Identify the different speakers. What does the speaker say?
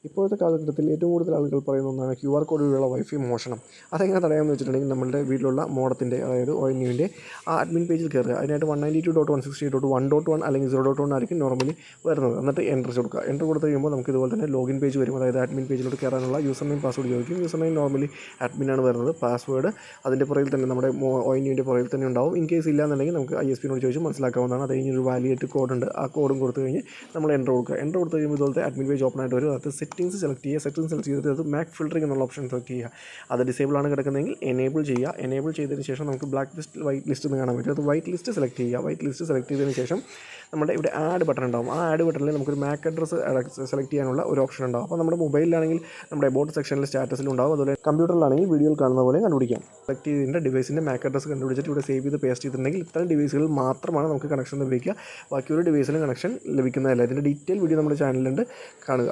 Speaker 1: ഇപ്പോഴത്തെ കാലഘട്ടത്തിൽ ഏറ്റവും കൂടുതൽ ആളുകൾ പറയുന്ന ഒന്നാണ് QR കോഡ് വഴിയുള്ള വൈഫൈ മോഷണം. അതെങ്ങനെ തടയാമെന്ന് വെച്ചിട്ടുണ്ടെങ്കിൽ നമ്മളുടെ വീട്ടിലുള്ള മോഡത്തിൻ്റെ അതായത് ONUവിൻ്റെ ആ അഡ്മിൻ പേജിൽ കയറുക. അതിനായിട്ട് 192.168.1.1 അല്ലെങ്കിൽ 0.1 ആയിരിക്കും നോർമലി വരുന്നത്. എന്നിട്ട് എൻ്റർ കൊടുക്കുക. എൻ്റർ കൊടുത്ത് കഴിയുമ്പോൾ നമുക്ക് ഇതുപോലെ തന്നെ ലോഗിൻ പേജ് വരും. അതായത് അഡ്മിൻ പേജിലോട്ട് കയറാനുള്ള യൂസർ നെയിം പാസ്വേഡ് ചോദിക്കും. യൂസർ നെയിം നോർമലി അഡ്മിനാണ് വരുന്നത്. പാസ്വേഡ് അതിൻ്റെ പുറകിൽ തന്നെ നമ്മുടെ ONUവിൻ്റെ പുറകിൽ തന്നെ ഉണ്ടാവും. ഇൻ കേസ് ഇല്ലാന്നുണ്ടെങ്കിൽ നമുക്ക് ISPനോട് ചോദിച്ച് മനസ്സിലാക്കാവുന്നതാണ്. അത് കഴിഞ്ഞൊരു വാലിഡേറ്റ് കോഡുണ്ട്. ആ കോഡും കൊടുത്തു കഴിഞ്ഞ് നമ്മൾ എൻ്റർ കൊടുക്കുക. എൻ്റർ കൊടുത്ത് കഴിയുമ്പോൾ ഇതുപോലത്തെ അഡ്മിൻ പേജ് ഓപ്പൺ ആയിട്ട് വരും. അത് സെറ്റിംഗ്സ് സെലക്ട് ചെയ്യുക. സെറ്റിംഗ്സ് സെലക്ട് ചെയ്തിട്ട് അത് മാക് ഫിൽറ്ററിംഗ് എന്നുള്ള ഓപ്ഷൻ സെലക്ട് ചെയ്യുക. അത് ഡിസേബിൾ ആണ് കിടക്കുന്നതെങ്കിൽ എനേബിൾ ചെയ്യുക. എനേബിൾ ചെയ്തതിന് ശേഷം നമുക്ക് ബ്ലാക്ക് ലിസ്റ്റ് വൈറ്റ് ലിസ്റ്റ് എന്ന് കാണാൻ പറ്റും. അത് വൈറ്റ് ലിസ്റ്റ് സെലക്ട് ചെയ്യുക. വൈറ്റ് ലിസ്റ്റ് സെലക്ട് ചെയ്തതിന് ശേഷം നമ്മുടെ ഇവിടെ ആഡ് ബട്ടൺ ഉണ്ടാവും. ആ ആഡ് ബട്ടണിൽ നമുക്കൊരു മാക് അഡ്രസ്സ് സെലക്ട് ചെയ്യാനുള്ള ഒരു ഓപ്ഷൻ ഉണ്ടാവും. അപ്പോൾ നമ്മുടെ മൊബൈലിലാണെങ്കിൽ നമ്മുടെ എബൌട്ട് സെക്ഷനിൽ സ്റ്റാറ്റസിൽ ഉണ്ടാവും. അതുപോലെ കമ്പ്യൂട്ടറിലാണെങ്കിൽ വീഡിയോയിൽ കാണുന്ന പോലെ കണ്ടുപിടിക്കാം. സെലക്ട് ചെയ്തതിൻ്റെ ഡിവൈസിൻ്റെ മാക് അഡ്രസ്സ് കണ്ടുപിടിച്ചിട്ട് ഇവിടെ സേവ് ചെയ്ത് പേസ്റ്റ് ചെയ്തിട്ടുണ്ടെങ്കിൽ ഇത്തരം ഡിവൈസുകളിൽ മാത്രമാണ് നമുക്ക് കണക്ഷൻ ലഭിക്കുക. ബാക്കി ഒരു ഡിവൈസിലും കണക്ഷൻ ലഭിക്കുന്നതല്ല. ഇതിൻ്റെ ഡീറ്റെയിൽ വീഡിയോ നമ്മുടെ ചാനലിലുണ്ട്, കാണുക.